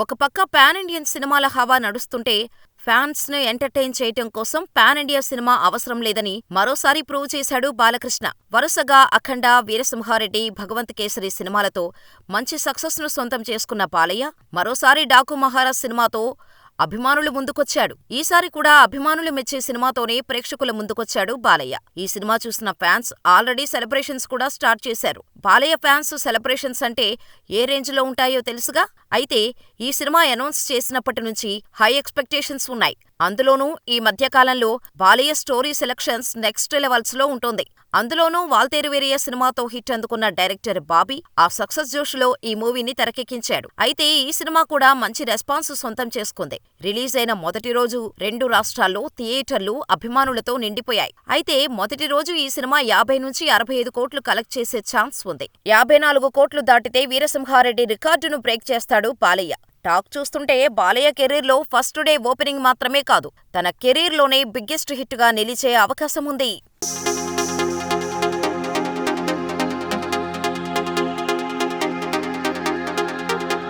ఒక పక్క pan Indian సినిమాల హవా నడుస్తుంటే, ఫ్యాన్స్ ను ఎంటర్టైన్ చేయటం కోసం పాన్ ఇండియా సినిమా అవసరం లేదని మరోసారి ప్రూవ్ చేశాడు బాలకృష్ణ. వరుసగా అఖండ, వీరసింహారెడ్డి, భగవంత్ కేసరి సినిమాలతో మంచి సక్సెస్ ను సొంతం చేసుకున్న బాలయ్య మరోసారి డాకు మహారాజ్ సినిమాతో అభిమానుల ముందుకొచ్చాడు. ఈసారి కూడా అభిమానులు మెచ్చే సినిమాతోనే ప్రేక్షకుల ముందుకొచ్చాడు బాలయ్య. ఈ సినిమా చూసిన ఫ్యాన్స్ ఆల్రెడీ సెలబ్రేషన్స్ కూడా స్టార్ట్ చేశారు. బాలయ్య ఫ్యాన్స్ సెలబ్రేషన్స్ అంటే ఏ రేంజ్ లో ఉంటాయో తెలుసుగా. అయితే ఈ సినిమా అనౌన్స్ చేసినప్పటి నుంచి హై ఎక్స్పెక్టేషన్స్ ఉన్నాయి. అందులోనూ ఈ మధ్యకాలంలో Balayya story selections next levels లో ఉంటుంది. అందులోనూ వాల్తేరు వీరయ్య సినిమాతో హిట్ అందుకున్న డైరెక్టర్ బాబీ ఆ సక్సెస్ జోష్లో ఈ మూవీని తెరకెక్కించాడు. అయితే ఈ సినిమా కూడా మంచి రెస్పాన్స్ సొంతం చేసుకుంది. రిలీజ్ అయిన మొదటి రోజు 2 రాష్ట్రాల్లో థియేటర్లు అభిమానులతో నిండిపోయాయి. అయితే మొదటి రోజు ఈ సినిమా 50 నుంచి 65 కోట్లు కలెక్ట్ చేసే ఛాన్స్ ఉంది. 54 కోట్లు దాటితే వీరసింహారెడ్డి రికార్డును బ్రేక్ చేస్తాడు బాలయ్య. టాక్ చూస్తుంటే బాలయ్య కెరీర్లో ఫస్ట్ డే ఓపెనింగ్ మాత్రమే కాదు, తన కెరీర్లోనే బిగ్గెస్ట్ హిట్గా నిలిచే అవకాశం ఉంది.